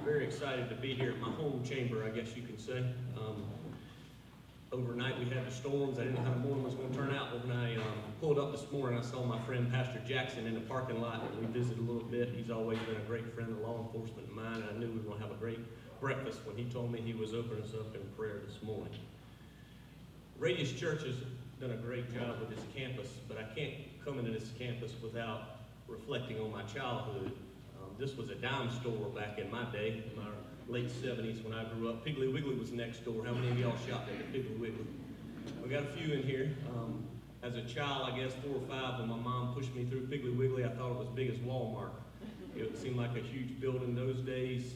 very excited to be here at my home chamber, I guess you could say. Overnight we had the storms. I didn't know how the morning was going to turn out, but when I pulled up this morning, I saw my friend Pastor Jackson in the parking lot, and we visited a little bit. He's always been a great friend of law enforcement of mine, and I knew we were going to have a great breakfast when he told me he was opening us up in prayer this morning. Radius Church has done a great job with this campus, but I can't come into this campus without reflecting on my childhood. This was a dime store back in my day, in my late 70s when I grew up. Piggly Wiggly was next door. How many of y'all shopped at the Piggly Wiggly? We got a few in here. As a child, I guess 4 or 5, when my mom pushed me through Piggly Wiggly, I thought it was big as Walmart. It seemed like a huge building those days.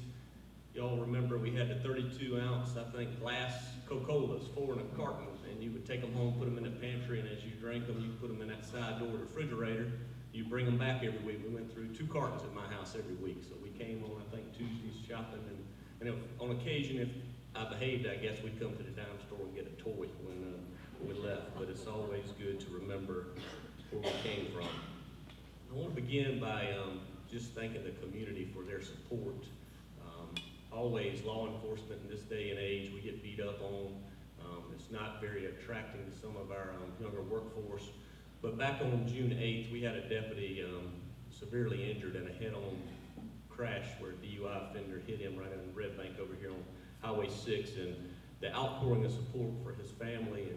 Y'all remember we had the 32-ounce, I think, glass Coca-Colas, 4 in a carton, and you would take them home, put them in the pantry, and as you drank them, you put them in that side door refrigerator. You bring them back every week. We went through 2 cartons at my house every week. So we came on, I think, Tuesdays shopping. And if, on occasion, if I behaved, I guess we'd come to the dime store and get a toy when we left. But it's always good to remember where we came from. I want to begin by just thanking the community for their support. Always law enforcement in this day and age, we get beat up on. It's not very attracting to some of our younger workforce. But back on June 8th, we had a deputy severely injured in a head-on crash where a DUI offender hit him right in Red Bank over here on Highway 6. And the outpouring of support for his family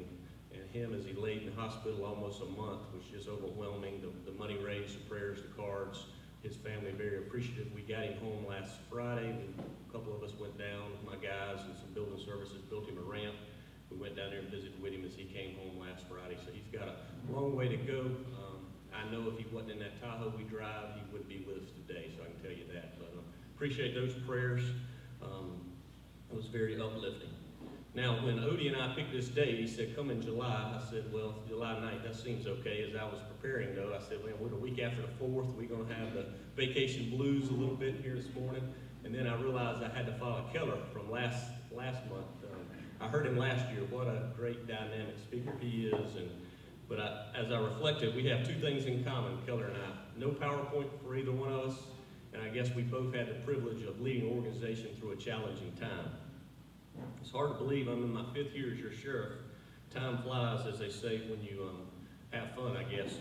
and him as he laid in the hospital almost a month was just overwhelming. The money raised, the prayers, the cards, his family very appreciative. We got him home last Friday. A couple of us went down with my guys and some building services, built him a ramp. We went down there and visited with him as he came home last Friday. So he's got a long way to go. I know if he wasn't in that Tahoe we drive, he would be with us today, so I can tell you that. But appreciate those prayers. It was very uplifting. Now, when Odie and I picked this date, he said, come in July. I said, well, July 9th, that seems okay. As I was preparing, though, I said, well, we're the week after the 4th. We're going to have the vacation blues a little bit here this morning. And then I realized I had to follow Keller from last month. I heard him last year. What a great dynamic speaker he is. But as I reflected, we have 2 things in common, Keller and I. No PowerPoint for either one of us, and I guess we both had the privilege of leading an organization through a challenging time. It's hard to believe I'm in my 5th year as your sheriff. Time flies, as they say, when you have fun, I guess.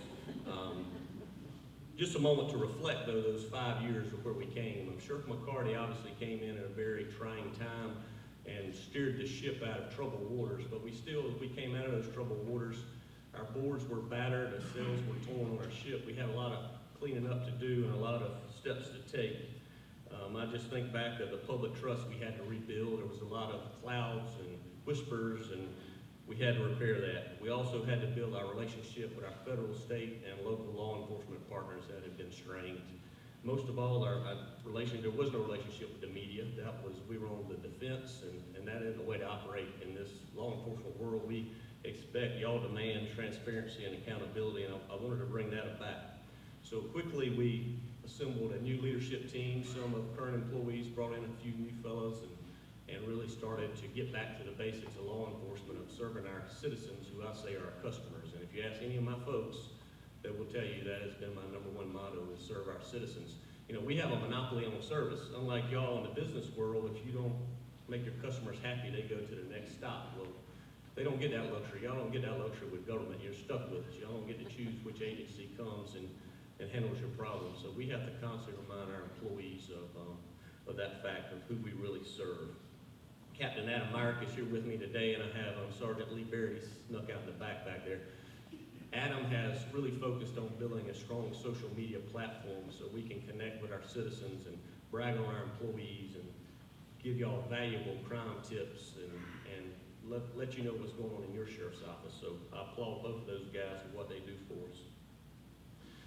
Just a moment to reflect, though, those 5 years of where we came. Sheriff McCarty obviously came in at a very trying time and steered the ship out of troubled waters. But as we came out of those troubled waters, our boards were battered, the sails were torn on our ship. We had a lot of cleaning up to do and a lot of steps to take. I just think back of the public trust we had to rebuild. There was a lot of clouds and whispers, and we had to repair that. We also had to build our relationship with our federal, state, and local law enforcement partners that had been strained. Most of all, there was no relationship with the media. We were on the defense, and that isn't the way to operate in this law enforcement world. We expect, y'all demand transparency and accountability, and I wanted to bring that back. So quickly we assembled a new leadership team. Some of current employees brought in a few new fellows and really started to get back to the basics of law enforcement, of serving our citizens, who I say are our customers. And if you ask any of my folks, they will tell you that has been my #1 motto, is serve our citizens. You know, we have a monopoly on service. Unlike y'all in the business world, if you don't make your customers happy, they go to the next stop. Well, they don't get that luxury. Y'all don't get that luxury with government. You're stuck with us. Y'all don't get to choose which agency comes and handles your problems. So we have to constantly remind our employees of that fact, of who we really serve. Captain Adam Myrick is here with me today, and I have Sergeant Lee Barrett. He snuck out in the back there. Adam has really focused on building a strong social media platform so we can connect with our citizens and brag on our employees and give y'all valuable crime tips and let you know what's going on in your sheriff's office. So I applaud both of those guys for what they do for us.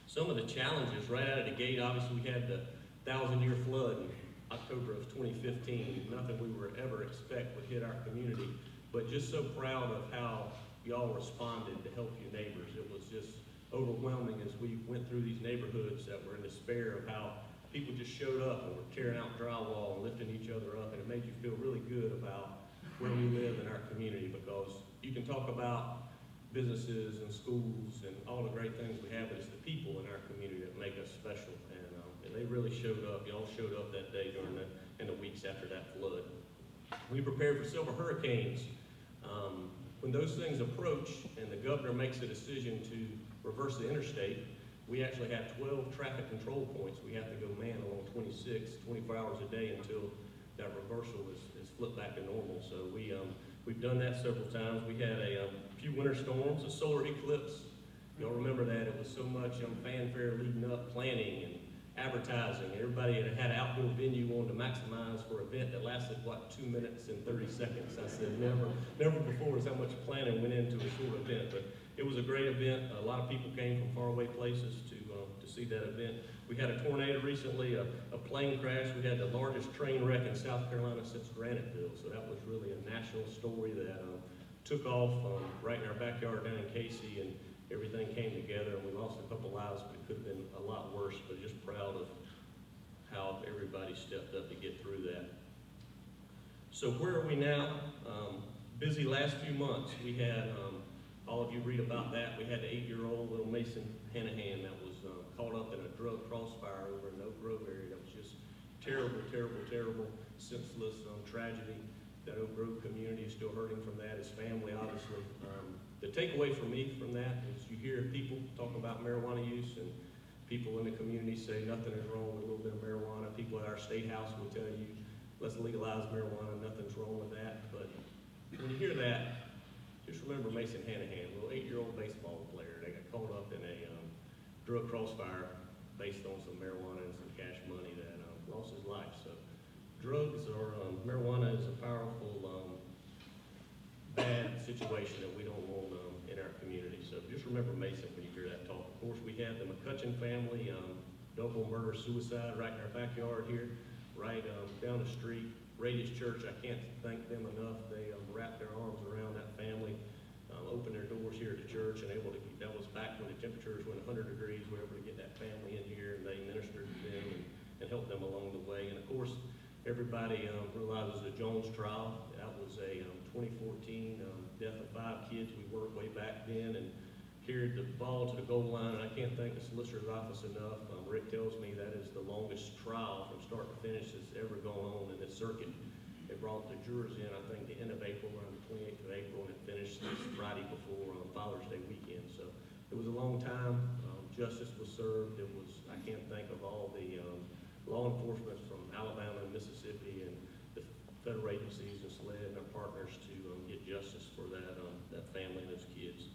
Some of the challenges right out of the gate, obviously we had the 1,000-year flood in October of 2015. Nothing we would ever expect would hit our community, but just so proud of how y'all responded to help your neighbors. It was just overwhelming as we went through these neighborhoods that were in despair of how people just showed up and were tearing out drywall and lifting each other up, and it made you feel really good about where we live in our community, because you can talk about businesses and schools and all the great things we have, but it's the people in our community that make us special, and it They really showed up. Y'all showed up that day in the weeks after that flood. We prepared for several hurricanes. When those things approach and the governor makes a decision to reverse the interstate, we actually have 12 traffic control points. We have to go man along 26, 24 hours a day until that reversal is flipped back to normal. So we've done that several times. We had a few winter storms, a solar eclipse. Y'all remember that? It was so much fanfare leading up, planning and advertising. Everybody had an outdoor venue wanted to maximize for an event that lasted, 2 minutes and 30 seconds. I said, never before has how much planning went into a short event. But it was a great event. A lot of people came from faraway places to see that event. We had a tornado recently, a plane crash. We had the largest train wreck in South Carolina since Graniteville. So that was really a national story that took off right in our backyard down in Casey, and everything came together, and we lost a couple lives, but it could have been a lot worse. But just proud of how everybody stepped up to get through that. So where are we now? Busy last few months. We had, all of you read about that, we had the 8-year-old little Mason Hanahan that was caught up in a drug crossfire over in the Oak Grove area. That was just terrible, terrible, terrible, senseless tragedy. That Oak Grove community is still hurting from that, his family, obviously. The takeaway for me from that is you hear people talk about marijuana use, and people in the community say nothing is wrong with a little bit of marijuana. People at our state house will tell you, let's legalize marijuana, nothing's wrong with that. But when you hear that, just remember Mason Hanahan, a little 8-year-old baseball player. They got caught up in a drug crossfire based on some marijuana and some cash money that lost his life. So drugs or marijuana is a powerful, bad situation that we don't want in our community. So just remember Mason when you hear that talk. Of course, we have the McCutcheon family, double murder-suicide right in our backyard here, right down the street. Radius Church, I can't thank them enough. They wrapped their arms around that family, opened their doors here at the church, and able to keep, that was back when the temperatures went 100 degrees. We were able to get that family in here, and they ministered to them and helped them along the way. And of course, everybody realizes the Jones trial. That was a 2014 death of 5 kids. We worked way back then and carried the ball to the goal line. And I can't thank the solicitor's office enough. Rick tells me that is the longest trial from start to finish that's ever gone on in this circuit. They brought the jurors in, I think, the end of April, around the 28th of April, and it finished this Friday before Father's Day weekend. So it was a long time. Justice was served. It was, I can't think of all the law enforcement from Alabama and Mississippi and the federal agencies and SLED and our partners to get justice for that family and those kids.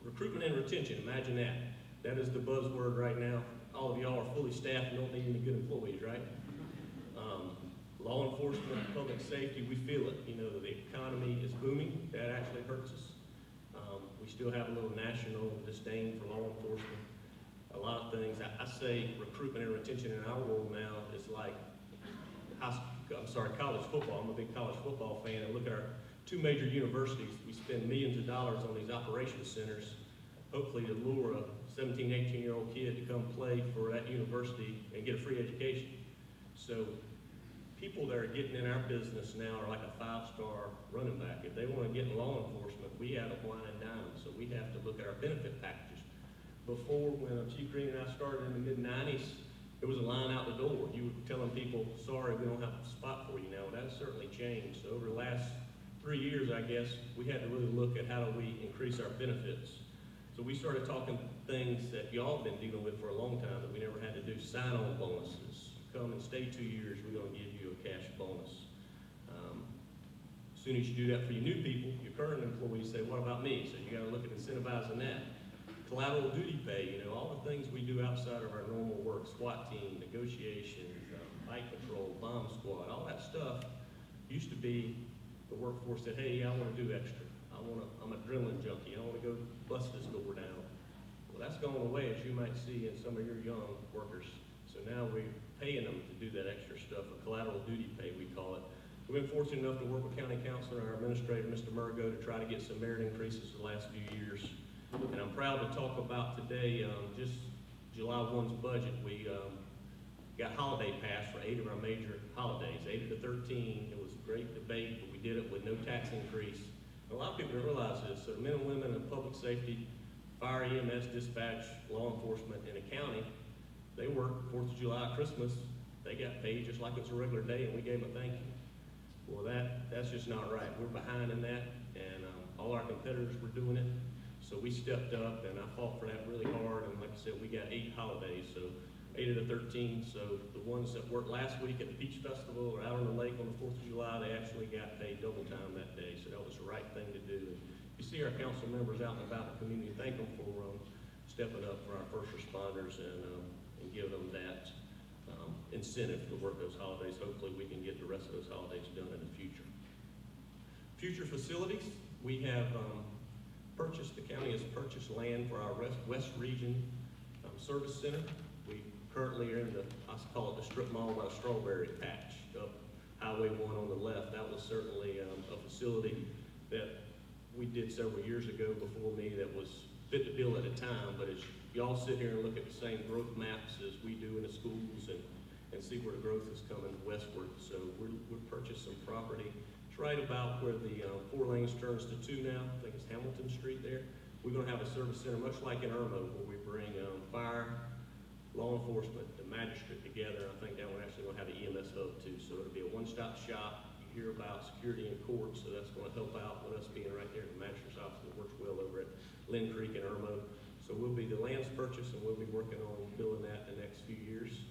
Recruitment and retention, imagine that. That is the buzzword right now. All of y'all are fully staffed and don't need any good employees, right? Law enforcement, public safety, we feel it. You know, the economy is booming. That actually hurts us. We still have a little national disdain for law enforcement. A lot of things. I say recruitment and retention in our world now is like, college football. I'm a big college football fan. And look at our 2 major universities. We spend millions of dollars on these operations centers, hopefully to lure a 17, 18-year-old kid to come play for that university and get a free education. So people that are getting in our business now are like a 5-star running back. If they want to get in law enforcement, we have a wine and dine. So we have to look at our benefit packages. Before, when Chief Green and I started in the mid-90s, there was a line out the door. You were telling people, sorry, we don't have a spot for you now. That's certainly changed. So over the last 3 years, I guess, we had to really look at how do we increase our benefits. So we started talking things that y'all have been dealing with for a long time that we never had to do. Sign-on bonuses. Come and stay 2 years, we're going to give you a cash bonus. As soon as you do that for your new people, your current employees say, what about me? So you got to look at incentivizing that. Collateral duty pay, you know, all the things we do outside of our normal work, SWAT team, negotiations, bike patrol, bomb squad, all that stuff used to be the workforce said, hey, I want to do extra. I'm an adrenaline junkie. I want to go bust this door down. Well, that's going away, as you might see in some of your young workers. So now we're paying them to do that extra stuff, a collateral duty pay, we call it. We've been fortunate enough to work with County Council and our administrator, Mr. Murgo, to try to get some merit increases the last few years. And I'm proud to talk about today, just July 1's budget. We got holiday pass for 8 of our major holidays, 8 of the 13. It was a great debate, but we did it with no tax increase. And a lot of people don't realize this. So men and women in public safety, fire, EMS, dispatch, law enforcement in the county, They worked 4th of July, Christmas, they got paid just like it's a regular day, and we gave them a thank you. Well, that's just not right. We're behind in that, and all our competitors were doing it. So we stepped up, and I fought for that really hard, and like I said, we got 8 holidays, so 8 of the 13. So the ones that worked last week at the Peach Festival or out on the lake on the 4th of July, they actually got paid double time that day, so that was the right thing to do. And you see our council members out and about the community, thank them for stepping up for our first responders and give them that incentive to work those holidays. Hopefully we can get the rest of those holidays done in the future. Future facilities, we have the county has purchased land for our West Region Service Center. We currently are in I call it the strip mall by Strawberry Patch up Highway 1 on the left. That was certainly a facility that we did several years ago before me that was fit the bill at a time, but as y'all sit here and look at the same growth maps as we do in the schools and see where the growth is coming westward. So we've purchased some property. It's right about where the 4 lanes turns to 2 now. I think it's Hamilton Street there. We're gonna have a service center much like in Irmo, where we bring fire, law enforcement, the magistrate together. I think that one actually gonna have an EMS hub too. So it'll be a one-stop shop. You hear about security in court, so that's gonna help out with us being right there at the magistrate's office. It works well over at Lynn Creek and Irmo. So we'll be the land's purchase, and we'll be working on building that in the next few years.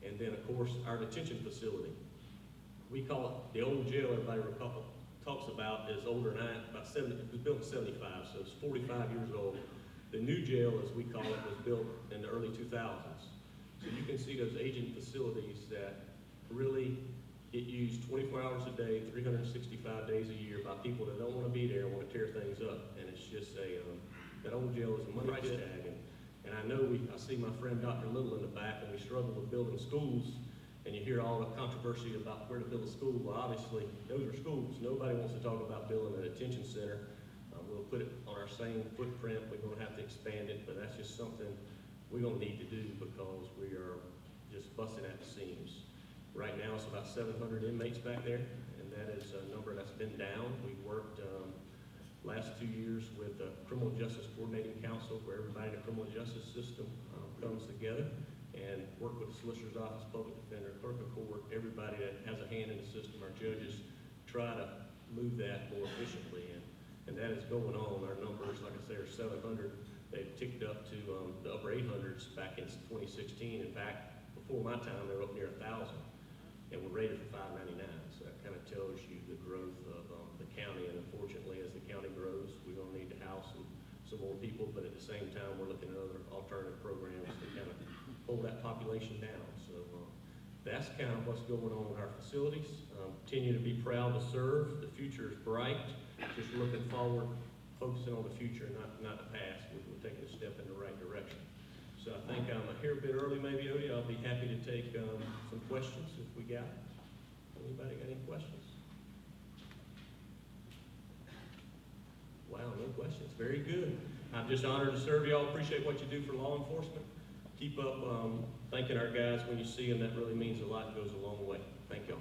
And then, of course, our detention facility. We call it the old jail. Everybody talks about is older than about 70. It was built in 75, so it's 45 years old. The new jail, as we call it, was built in the early 2000s. So you can see those aging facilities that really get used 24 hours a day, 365 days a year by people that don't want to be there and want to tear things up. And it's just that old jail is a money price tag. And I know I see my friend Dr. Little in the back, and we struggle with building schools, and you hear all the controversy about where to build a school. Well, obviously, those are schools. Nobody wants to talk about building a detention center. We'll put it on our same footprint. We're gonna have to expand it, but that's just something we're gonna need to do because we are just busting at the seams. Right now, it's about 700 inmates back there, and that is a number that's been down. We've worked last 2 years with the Criminal Justice Coordinating Council, where everybody in the criminal justice system comes together and work with the Solicitor's Office, Public Defender, Clerk of Court, everybody that has a hand in the system, our judges, try to move that more efficiently. And that is going on. Our numbers, like I say, are 700. They've ticked up to the upper 800s back in 2016. In fact, before my time, they were up near 1,000. And we're rated for 599. So that kind of tells you the growth of the county. And unfortunately, as the county grows, we're going to need to house some more people. But at the same time, we're looking at other alternative programs to kind of hold that population down. So that's kind of what's going on in our facilities. Continue to be proud to serve. The future is bright. Just looking forward, focusing on the future, not the past. We're taking a step in the right direction. So I think I'm here a bit early, maybe, Odie. I'll be happy to take some questions if we got. Anybody got any questions? Wow, no questions. Very good. I'm just honored to serve y'all. Appreciate what you do for law enforcement. Keep up thanking our guys when you see them. That really means a lot and goes a long way. Thank y'all.